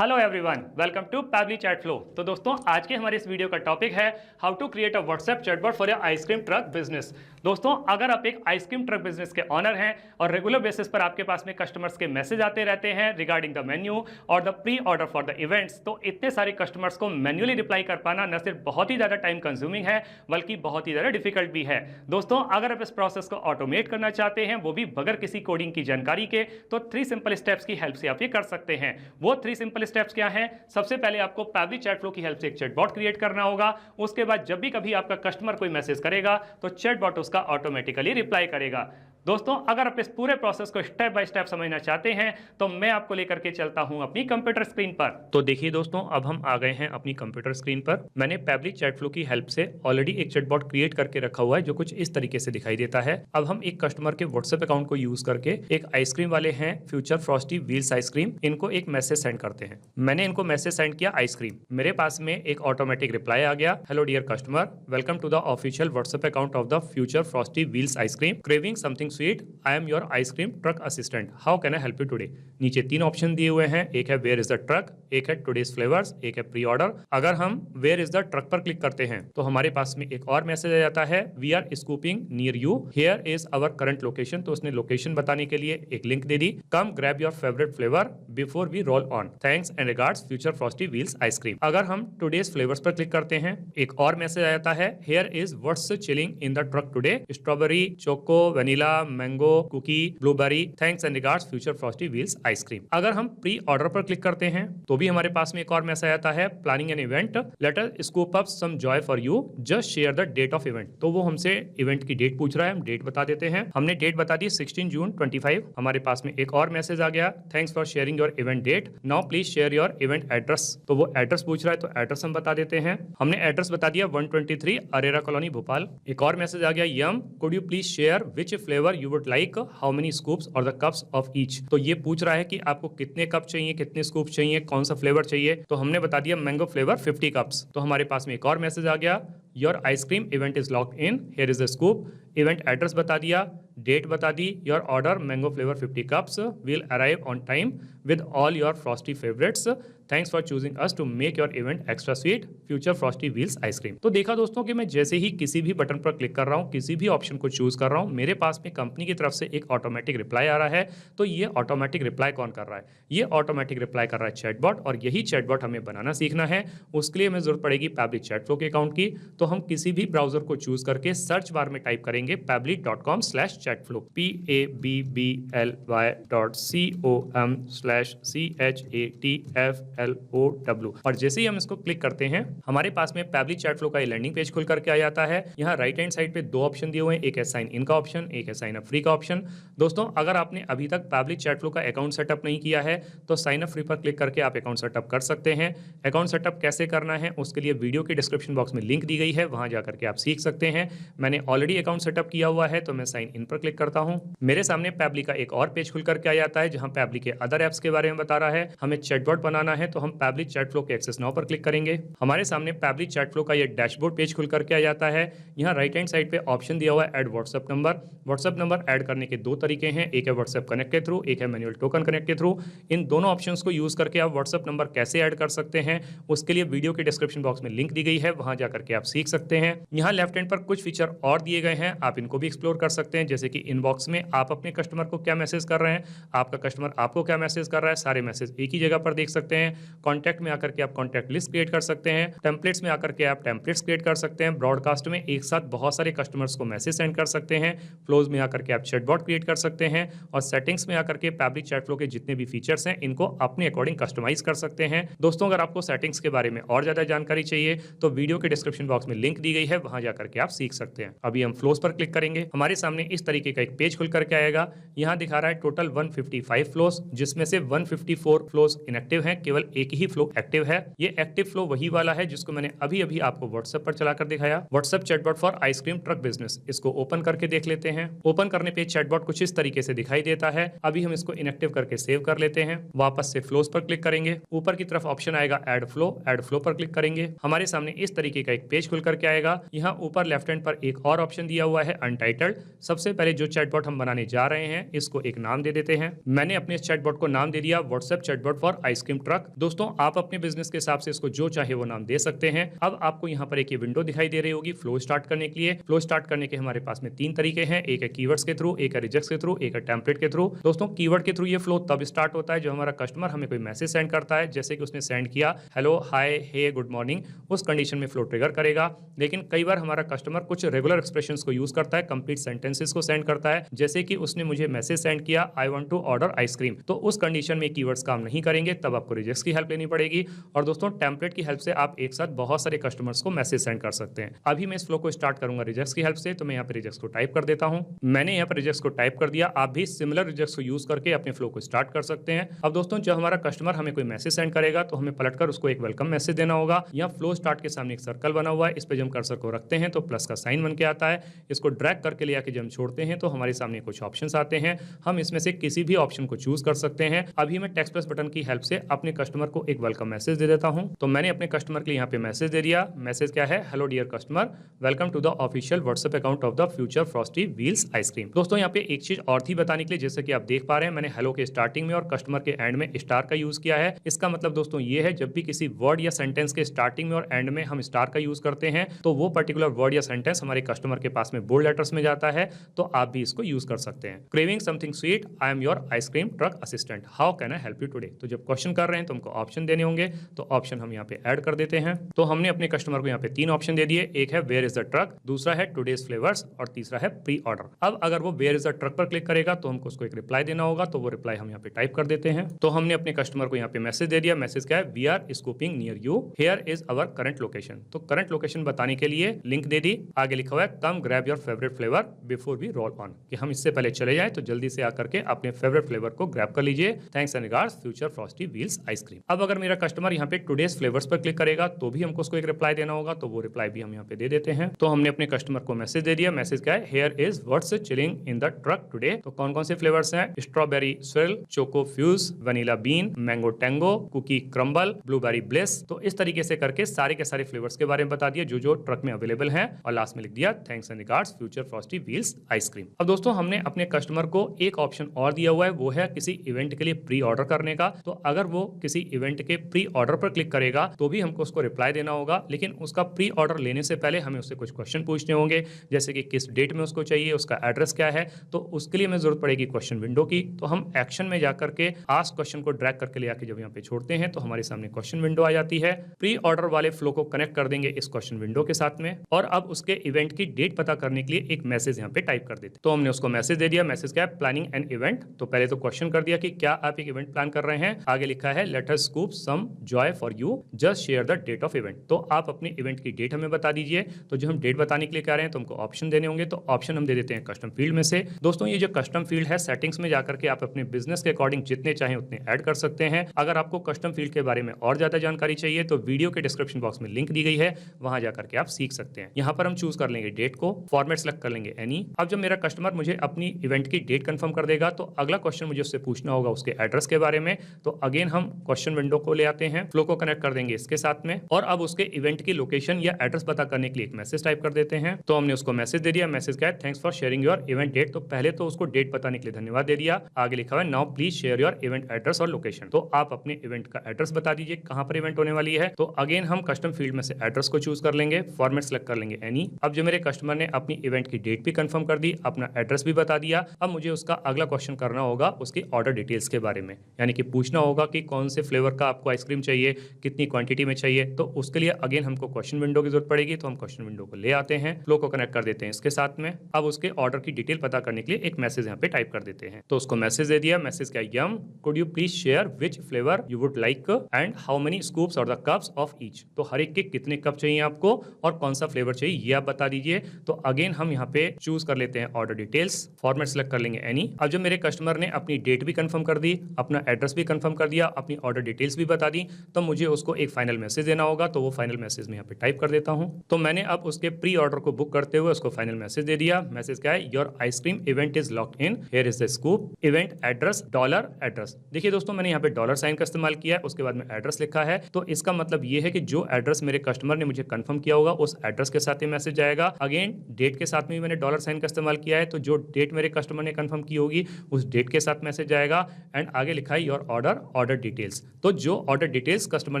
Hello everyone, welcome to Pabbly Chat Flow. तो दोस्तों, आज के हमारे इस वीडियो का टॉपिक है how to create a WhatsApp chatbot for your ice cream truck business. दोस्तों, अगर आप एक आइसक्रीम ट्रक बिजनेस के ऑनर हैं और रेगुलर बेसिस पर आपके पास में कस्टमर्स के मैसेज आते रहते हैं रिगार्डिंग द मेन्यू और the pre order for the events, तो इतने सारे कस्टमर्स को मैन्युअली रिप्लाई कर पाना न सिर्फ बहुत ही ज़्यादा टाइम कंज्यूमिंग है बल्कि बहुत ही ज़्यादा डिफिकल्ट भी है। दोस्तों, अगर आप इस प्रोसेस को ऑटोमेट करना चाहते हैं, वो भी बगैर किसी कोडिंग की जानकारी के, तो 3 सिंपल स्टेप्स की हेल्प से आप ये कर सकते हैं। वो 3 सिंपल स्टेप्स क्या हैं? सबसे पहले आपको पैबली चैट फ्लो की हेल्प से एक चैटबॉट क्रिएट करना होगा। उसके बाद जब भी कभी आपका कस्टमर कोई मैसेज करेगा तो चैटबॉट उसका ऑटोमेटिकली रिप्लाई करेगा। दोस्तों, अगर आप इस पूरे प्रोसेस को स्टेप बाय स्टेप समझना चाहते हैं तो मैं आपको लेकर के चलता हूं अपनी कंप्यूटर स्क्रीन पर। तो देखिए दोस्तों, अब हम आ गए हैं अपनी कंप्यूटर स्क्रीन पर। मैंने पैबली चैट फ्लो की हेल्प से ऑलरेडी एक चैटबॉट क्रिएट करके रखा हुआ है जो कुछ इस तरीके से दिखाई देता है। अब हम एक कस्टमर के व्हाट्सएप अकाउंट को यूज करके एक आइसक्रीम वाले हैं फ्यूचर फ्रॉस्टी व्हील्स आइसक्रीम, इनको एक मैसेज सेंड करते हैं। मैंने इनको मैसेज सेंड किया आइसक्रीम। मेरे पास में एक ऑटोमेटिक रिप्लाई आ गया, hello dear customer, welcome to the official WhatsApp account of the Future Frosty wheels ice cream, craving something sweet, I am your ice cream truck assistant, how can I help you today. नीचे 3 option दिए हुए हैं, एक है where is the truck, एक है today's flavours, एक है प्री ऑर्डर। अगर हम वेयर इज द ट्रक पर क्लिक करते हैं तो हमारे पास में एक और मैसेज आ जाता है, we are scooping near you, here is our current location. तो उसने लोकेशन बताने के लिए एक लिंक दे दी, come grab your favourite flavour before we roll on, thanks and regards Future Frosty wheels ice cream. अगर हम टुडेज फ्लेवर्स पर क्लिक करते हैं, एक और मैसेज आ जाता है, here is what's chilling in the truck today, strawberry, choco, vanilla, mango, cookie, blueberry, thanks and regards Future Frosty wheels ice cream. अगर हम प्री ऑर्डर पर क्लिक करते हैं तो भी हमारे पास में एक और मैसेज आता है, planning an event, let us scoop up some joy for you, just share the date of event. तो वो हमसे इवेंट की डेट पूछ रहा है, हम डेट बता देते हैं। हमने डेट बता दी 16 जून 25। हमारे पास में एक और मैसेज आ गया, thanks for sharing your event date, now please share your event address. तो वो एड्रेस पूछ रहा है, तो एड्रेस हम बता देते हैं। हमने एड्रेस बता दिया 123 अरेरा कॉलोनी भोपाल। एक और मैसेज आ गया, yum, could you please share which flavour you would like, how many scoops or the cups of each. तो ये पूछ रहा है कि आपको कितने कप चाहिए, कितने स्कूप चाहिए, कौन सा फ्लेवर चाहिए। तो हमने बता दिया मैंगो फ्लेवर 50 कप्स। तो हमारे पास में एक और मैसेज आ गया, your ice cream event is locked in, here is the scoop. Event address बता दिया, डेट बता दी, your order mango flavour 50 cups will arrive on time with all your frosty favourites, thanks for choosing us to make your event extra sweet, future Frosty wheels ice cream. तो देखा दोस्तों कि मैं जैसे ही किसी भी बटन पर क्लिक कर रहा हूँ, किसी भी ऑप्शन को चूज कर रहा हूँ, मेरे पास में कंपनी की तरफ से एक ऑटोमेटिक रिप्लाई आ रहा है। तो ये ऑटोमेटिक रिप्लाई कौन कर रहा है? ये ऑटोमेटिक रिप्लाई कर रहा है चैटबॉट, और यही चैटबॉट हमें बनाना सीखना है। उसके लिए हमें जरूरत पड़ेगी पैबली चैट फ्लो के अकाउंट की। तो हम किसी भी ब्राउजर को चूज करके सर्च बार में टाइप करेंगे pably.com/chatflow, PABBY.com/CHATFLOW। और जैसे ही हम इसको क्लिक करते हैं, हमारे पास में पैबली चैट फ्लो का ये लैंडिंग पेज खुल करके आ जाता है। यहाँ राइट हैंड साइड पे 2 ऑप्शन दिए हुए हैं, एक है साइन इन का ऑप्शन, एक है साइन अप फ्री का ऑप्शन। दोस्तों, अगर आपने अभी तक पैबली चैट फ्लो का अकाउंट सेटअप नहीं किया है तो साइन अप फ्री पर क्लिक करके आप अकाउंट सेटअप कर सकते हैं। अकाउंट सेटअप कैसे करना है उसके लिए वीडियो के डिस्क्रिप्शन बॉक्स में लिंक दी गई है, वहां जाकर के आप सीख सकते हैं। मैंने ऑलरेडी अकाउंट सेटअप किया हुआ है, तो मैं साइन इन पर क्लिक करता हूं। मेरे सामने पैबली का एक और पेज खुल करके आ जाता है जहां पैबली के अदर एप्स के बारे में बता रहा है। हमें चैटबॉट बनाना है तो हम पैबली चैट फ्लो के एक्सेस नाउ पर क्लिक करेंगे। हमारे सामने पैबली चैट फ्लो का ये डैशबोर्ड पेज खुल करके आ जाता है। यहाँ राइट हैंड साइड पे ऑप्शन दिया हुआ है add WhatsApp number. WhatsApp number add करने के 2 तरीके हैं, एक है व्हाट्सएप कनेक्ट के थ्रू, एक है मैनुअल टोकन कनेक्ट के थ्रू। इन दोनों ऑप्शंस को यूज करके आप व्हाट्सएप नंबर कैसे ऐड कर सकते हैं उसके लिए वीडियो के डिस्क्रिप्शन बॉक्स में लिंक दी गई है, वहां जाकर के आप सीख सकते हैं। यहाँ लेफ्ट हैंड पर कुछ फीचर और दिए गए हैं, आप इनको भी एक्सप्लोर कर सकते हैं, जैसे कि इनबॉक्स में आप अपने कस्टमर को क्या मैसेज कर रहे हैं, आपका कस्टमर आपको क्या मैसेज कर रहा है, सारे मैसेज एक ही जगह पर देख सकते हैं। कॉन्टैक्ट में आकर के आप कॉन्टैक्ट लिस्ट क्रिएट कर सकते हैं, टेम्पलेट्स में आकर के आप टेम्पलेट्स क्रिएट कर सकते हैं, ब्रॉडकास्ट में एक साथ बहुत सारे कस्टमर्स को मैसेज सेंड कर सकते हैं, फ्लोज में आकर के आप चैटबॉट क्रिएट कर सकते हैं, और सेटिंग्स में आकर के पैबली चैट फ्लो के जितने भी फीचर्स हैं इनको अपने अकॉर्डिंग कस्टमाइज कर सकते हैं। दोस्तों, अगर आपको सेटिंग्स के बारे में और ज्यादा जानकारी चाहिए तो वीडियो के डिस्क्रिप्शन बॉक्स में लिंक दी गई है, वहां जाकर के आप सीख सकते हैं। अभी हम फ्लोज पर क्लिक करेंगे, हमारे सामने इस तरीके का एक पेज खुल करके आएगा। यहाँ दिखा रहा है टोटल 155 फ्लोज, जिसमें से 154 फ्लोज इनएक्टिव हैं, केवल एक ही फ्लो एक्टिव है। ये एक्टिव फ्लो वही वाला है जिसको मैंने अभी अभी आपको व्हाट्सएप पर चलाकर दिखाया, WhatsApp chatbot for ice cream truck business. इसको ओपन करके देख लेते हैं। ओपन करने पे चैटबॉट कुछ इस तरीके से दिखाई देता है। अभी हम इसको इनएक्टिव करके सेव कर लेते हैं। वापस से फ्लोज पर क्लिक करेंगे, ऊपर की तरफ ऑप्शन आएगा ऐड फ्लो पर क्लिक करेंगे। हमारे सामने इस तरीके का एक पेज खुल स्क्रॉल करके आएगा, यहाँ ऊपर लेफ्ट हैंड पर एक और ऑप्शन दिया हुआ है अनटाइटल्ड। सबसे पहले जो चैटबॉट हम बनाने जा रहे हैं इसको एक नाम दे देते हैं। मैंने अपने इस चैटबॉट को नाम दे दिया WhatsApp chatbot for ice cream truck. दोस्तों आप अपने बिजनेस के हिसाब से इसको जो चाहे वो नाम दे सकते हैं। अब आपको यहाँ पर एक ये विंडो दिखाई दे रही होगी फ्लो स्टार्ट करने के लिए। फ्लो स्टार्ट करने के हमारे पास में 3 तरीके हैं, एक है कीवर्ड्स के थ्रू, एक है रिजेक्ट्स के थ्रू, एक है टेम्पलेट के थ्रू। दोस्तों कीवर्ड के थ्रू ये फ्लो तब स्टार्ट होता है जब हमारा कस्टमर हमें कोई मैसेज सेंड करता है, जैसे कि उसने सेंड किया हेलो, हाय, हे, गुड मॉर्निंग, उस कंडीशन में फ्लो ट्रिगर करेगा। लेकिन कई बार हमारा कस्टमर कुछ रेगुलर एक्सप्रेशंस को यूज करता है, कंप्लीट सेंटेंसेस को सेंड करता है, जैसे कि उसने मुझे मैसेज सेंड किया I want to order ice cream, तो उस कंडीशन में कीवर्ड्स काम नहीं करेंगे, तब आपको रिजेक्ट्स की हेल्प लेनी पड़ेगी। और दोस्तों टेम्पलेट की हेल्प से आप एक साथ बहुत सारे कस्टमर्स को मैसेज सेंड कर सकते हैं। अभी मैं इस फ्लो को स्टार्ट करूंगा रिजेक्ट्स की हेल्प से, तो मैं यहाँ पे रिजेक्ट्स को टाइप कर देता हूँ। मैंने यहाँ पर रिजेक्ट्स को टाइप कर दिया। आप भी सिमिलर रिजेक्ट्स को यूज करके अपने फ्लो को स्टार्ट कर सकते हैं। अब दोस्तों जब हमारा कस्टमर हमें कोई मैसेज सेंड करेगा तो हमें पलटकर उसको एक वेलकम मैसेज देना होगा। यहाँ फ्लो स्टार्ट के सामने एक सर्कल बना हुआ है, इस पे जब हम कर्सर को रखते हैं तो प्लस का साइन बन के आता है। इसको ड्रैग करके ले आके जब हम छोड़ते हैं तो हमारे सामने कुछ ऑप्शंस आते हैं। हम इसमें से किसी भी ऑप्शन को चूज कर सकते हैं। अभी मैं टेक्स्ट प्लस बटन की हेल्प से अपने कस्टमर को एक वेलकम मैसेज दे देता हूं। तो मैंने अपने कस्टमर के लिए यहाँ पे मैसेज दे दिया। मैसेज क्या है, hello dear customer, welcome to the official WhatsApp account of the Future Frosty wheels ice cream. दोस्तों यहाँ पे एक चीज और थी बताने के लिए, जैसे कि आप देख पा रहे हैं मैंने हेलो के स्टार्टिंग में और कस्टमर के एंड में स्टार का यूज किया है। इसका मतलब दोस्तों ये है जब भी किसी वर्ड या सेंटेंस के स्टार्टिंग में और एंड में हम स्टार का यूज करते हैं तो वो पर्टिकुलर वर्ड या सेंटेंस हमारे कस्टमर के पास में बोल्ड लेटर्स में जाता है, तो आप भी इसको यूज कर सकते हैं। Craving something sweet, I am your ice cream truck assistant, how can I help you today. तो जब क्वेश्चन कर रहे हैं तो हमको ऑप्शन देने होंगे, तो ऑप्शन हम यहाँ पे ऐड कर देते हैं। तो हमने अपने कस्टमर को यहाँ पे 3 ऑप्शन दे दिए, एक है वेयर इज द ट्रक, दूसरा है टुडेज फ्लेवर्स और तीसरा है प्री ऑर्डर। अब अगर वो वेयर इज द ट्रक पर क्लिक करेगा तो हमको उसको एक रिप्लाई देना होगा, तो वो रिप्लाई हम यहाँ पे टाइप कर देते हैं। तो हमने अपने कस्टमर को यहाँ पे मैसेज दे दिया। मैसेज क्या है, we are scooping near you, here is our current location. तो करंट लोकेशन बताने के लिए लिंक दे दी, आगे लिखा हुआ है come grab your favourite flavour before we roll on, कि हम इससे पहले चले जाएं तो जल्दी से आकर के अपने फेवरेट फ्लेवर को ग्रैब कर लीजिए। Thanks and regards Future Frosty wheels ice cream. अब अगर मेरा कस्टमर यहाँ पे टुडेज फ्लेवर्स पर क्लिक करेगा तो भी हमको उसको एक रिप्लाई देना होगा, तो वो रिप्लाई भी हम यहाँ पे दे देते हैं। तो हमने अपने कस्टमर को मैसेज दे दिया। मैसेज क्या है, here is what's chilling in the truck today. तो कौन कौन से फ्लेवर्स हैं, strawberry swirl, choco fuse, vanilla bean, mango tango, cookie crumble, blueberry bliss. तो इस तरीके से करके सारे के सारे फ्लेवर्स के बारे में बता दिया जो जो ट्रक में अवेलेबल हैं, और लास्ट में लिख दिया thanks and regards Future Frosty wheels ice cream. अब दोस्तों हमने अपने कस्टमर को एक ऑप्शन और दिया हुआ है, वो है किसी इवेंट के लिए प्री ऑर्डर करने का। तो अगर वो किसी इवेंट के प्री ऑर्डर पर क्लिक करेगा तो भी हमको उसको रिप्लाई देना होगा, लेकिन उसका प्री ऑर्डर लेने से पहले हमें उससे कुछ क्वेश्चन पूछने होंगे, जैसे कि किस डेट में उसको चाहिए, उसका एड्रेस क्या है। तो उसके लिए हमें जरूरत पड़ेगी क्वेश्चन विंडो की। तो हम एक्शन में जाकर के आस्क क्वेश्चन को ड्रैग करके ले आके जब यहाँ पे छोड़ते हैं तो हमारे सामने क्वेश्चन विंडो आ जाती है। प्री ऑर्डर वाले फ्लो को कनेक्ट कर देंगे इस क्वेश्चन विंडो के साथ में, और अब उसके इवेंट की डेट पता करने के लिए एक मैसेज यहाँ पे टाइप कर देते। तो हमने उसको मैसेज दे दिया। मैसेज क्या है, प्लानिंग एन इवेंट। तो पहले तो क्वेश्चन कर दिया कि क्या आप एक इवेंट प्लान कर रहे हैं। आगे लिखा है let us scoop some joy for you, just share the date of event. तो आप अपने इवेंट की डेट हमें बता दीजिए। तो जो हम डेट बताने के लिए कह रहे हैं तो हमको ऑप्शन देने होंगे, तो ऑप्शन हम दे देते हैं कस्टम फील्ड में से। दोस्तों ये जो कस्टम फील्ड है, सेटिंग्स में जाकर के आप अपने बिजनेस के अकॉर्डिंग जितने चाहें उतने ऐड कर सकते हैं। अगर आपको कस्टम फील्ड के बारे में और ज्यादा जानकारी चाहिए तो वीडियो के डिस्क्रिप्शन बॉक्स में लिंक दी गई है, वहां जाकर के आप सीख सकते हैं। यहाँ पर हम चूज कर लेंगे डेट को, फॉर्मेट सेलेक्ट कर लेंगे एनी। अब जब मेरा कस्टमर मुझे अपनी इवेंट की डेट कंफर्म कर देगा तो अगला क्वेश्चन मुझे उससे पूछना होगा उसके एड्रेस के बारे में। तो अगेन हम क्वेश्चन विंडो को ले आते हैं, फ्लो को कनेक्ट कर देंगे इसके साथ में, और अब उसके इवेंट की लोकेशन या एड्रेस पता करने के लिए एक मैसेज टाइप कर देते हैं। तो हमने उसको मैसेज दे दिया। मैसेज क्या है, thanks for sharing your event date. तो पहले तो उसको डेट बताने के लिए धन्यवाद दे दिया। आगे लिखा हुआ है now please share your event address और लोकेशन। तो आप अपने इवेंट का एड्रेस बता दीजिए कहां पर इवेंट होने वाली है। तो अगेन हम कस्टम फील्ड में से एड्रेस को चूज कर लेंगे, फॉर्मेट सेलेक्ट कर लेंगे एनी। अब जो मेरे कस्टमर ने अपनी इवेंट की डेट भी कंफर्म कर दी, अपना एड्रेस भी बता दिया, अब मुझे उसका अगला क्वेश्चन करना होगा उसकी ऑर्डर डिटेल्स के बारे में, यानी कि पूछना होगा कि कौन से फ्लेवर का आपको आइसक्रीम चाहिए, कितनी क्वांटिटी में चाहिए। तो उसके लिए अगेन हमको क्वेश्चन विंडो की जरूरत पड़ेगी। तो हम क्वेश्चन विंडो को ले आते हैं, फ्लो को कनेक्ट कर देते हैं इसके साथ में। अब उसके ऑर्डर की डिटेल पता करने के लिए एक मैसेज यहाँ पे टाइप कर देते हैं। तो उसको मैसेज दे दिया। मैसेज क्या, yum could you please share which flavour you would like and how many scoops or the cups of each. तो हर एक के कितने कप चाहिए आपको और कौन सा फ्लेवर चाहिए ये आप बता दीजिए। तो अगेन हम यहाँ पे चूज कर लेते हैं ऑर्डर डिटेल्स, फॉर्मेट सेलेक्ट कर लेंगे एनी। अब जब मेरे कस्टमर ने अपनी डेट भी कंफर्म कर दी, अपना एड्रेस भी कंफर्म कर दिया, अपनी ऑर्डर डिटेल्स भी बता दी, तो मुझे उसको एक फाइनल मैसेज देना होगा। तो वो फाइनल मैसेज में यहाँ पे टाइप कर देता हूँ। तो मैंने अब उसके प्री ऑर्डर को बुक करते हुए उसको फाइनल मैसेज दे दिया। मैसेज क्या है, your ice cream event is locked in, here is the scoop, event address dollar address. देखिए दोस्तों मैंने यहाँ पे डॉलर साइन का इस्तेमाल किया है, उसके बाद में एड्रेस लिखा है। तो इसका मतलब ये है कि जो एड्रेस मेरे कस्टमर ने मुझे कंफर्म कंफर्म किया होगा उस एड्रेस के साथ ये मैसेज जाएगा। अगेन डेट के साथ में भी मैंने डॉलर साइन का इस्तेमाल किया है, तो जो डेट मेरे कस्टमर ने कंफर्म की होगी उस डेट के साथ मैसेज जाएगा। एंड आगे लिखा है योर ऑर्डर डिटेल्स, तो जो ऑर्डर डिटेल्स कस्टमर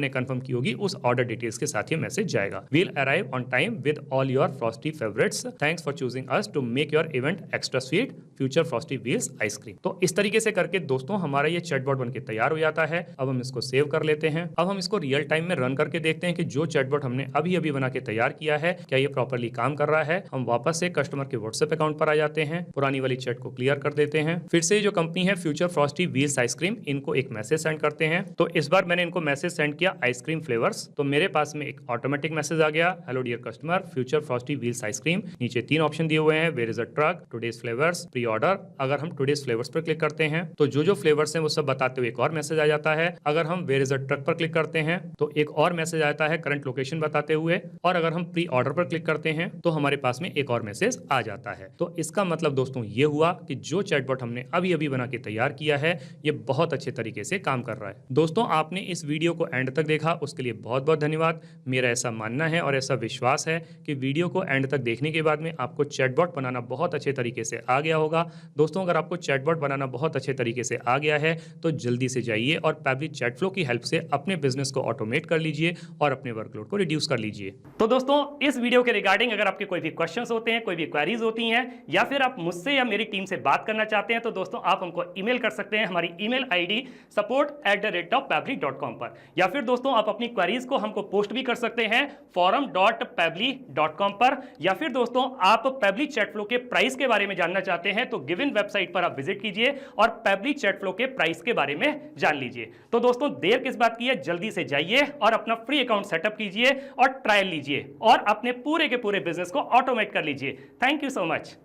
ने कंफर्म की होगी उस ऑर्डर डिटेल्स के साथ ये मैसेज जाएगा। Will arrive on time with all your frosty favourites, thanks for choosing us to make your event extra sweet, future Frosty wheels ice cream. तो इस तरीके से करके दोस्तों हमारा ये चैटबॉट बनके तैयार हो जाता है। अब हम इसको सेव कर लेते हैं। अब हम इसको रियल टाइम में रन करके देखते हैं कि जो चैटबॉट हमने अभी अभी बना के तैयार किया है क्या ये प्रॉपर्ली काम कर रहा है। हम वापस से कस्टमर के व्हाट्सएप अकाउंट पर आ जाते हैं, पुरानी वाली चैट को क्लियर कर देते हैं। फिर से जो कंपनी है फ्यूचर फ्रॉस्टी व्हील्स आइसक्रीम, इनको एक मैसेज सेंड करते हैं। तो इस बार मैंने इनको मैसेज सेंड किया आइसक्रीम फ्लेवर्स, तो मेरे पास में एक ऑटोमेटिक मैसेज आ गया, hello dear customer future Frosty wheels ice cream. नीचे 3 ऑप्शन दिए हुए हैं, where is a truck, today's flavours, pre order. अगर हम टुडेज फ्लेवर्स पर क्लिक करते हैं तो जो फ्लेवर्स हैं वो सब बताते हुए एक और मैसेज आ जाता है। अगर हम वेयर इज अ ट्रक पर क्लिक करते हैं तो एक और मैसेज आता है करंट लोकेशन बताते हुए, और अगर हम प्री ऑर्डर पर क्लिक करते हैं तो हमारे पास में एक और मैसेज आ जाता है। तो इसका मतलब दोस्तों ये हुआ कि जो चैटबॉट हमने अभी अभी बना के तैयार किया है ये बहुत अच्छे तरीके से काम कर रहा है। दोस्तों आपने इस वीडियो को एंड तक देखा उसके लिए बहुत बहुत धन्यवाद। मेरा ऐसा मानना है और ऐसा विश्वास है कि वीडियो को एंड तक देखने के बाद में आपको चैटबॉट बनाना बहुत अच्छे तरीके से आ गया होगा। दोस्तों अगर आपको चैटबॉट बनाना बहुत अच्छे तरीके से आ गया है तो जल्दी से जाइए और पैबली चैट फ्लो की हेल्प से अपने बिजनेस को ऑटोमेट कर लीजिए और अपने वर्कलोड को रिड्यूस कर लीजिए। तो दोस्तों इस वीडियो के रिगार्डिंग अगर आपके कोई भी क्वेश्चंस होते हैं, कोई भी क्वेरीज होती हैं, या फिर आप मुझसे या मेरी टीम से बात करना चाहते हैं तो दोस्तों आप हमको ईमेल कर सकते हैं हमारी ईमेल आईडी support@pebly.com पर, या फिर दोस्तों आप अपनी क्वेरीज को हमको पोस्ट भी कर सकते हैं forum.pebly.com पर, या फिर दोस्तों आप पेबली चैट फ्लो के प्राइस के बारे में जानना चाहते हैं तो गिवन वेबसाइट पर आप विजिट कीजिए और पेबली चैट फ्लो के प्राइस के बारे में जान लीजिए। तो दोस्तों देर किस बात की है, जल्दी से जाइए और अपना फ्री अकाउंट सेटअप कीजिए और ट्रायल लीजिए और अपने पूरे के पूरे बिजनेस को ऑटोमेट कर लीजिए। Thank you so much.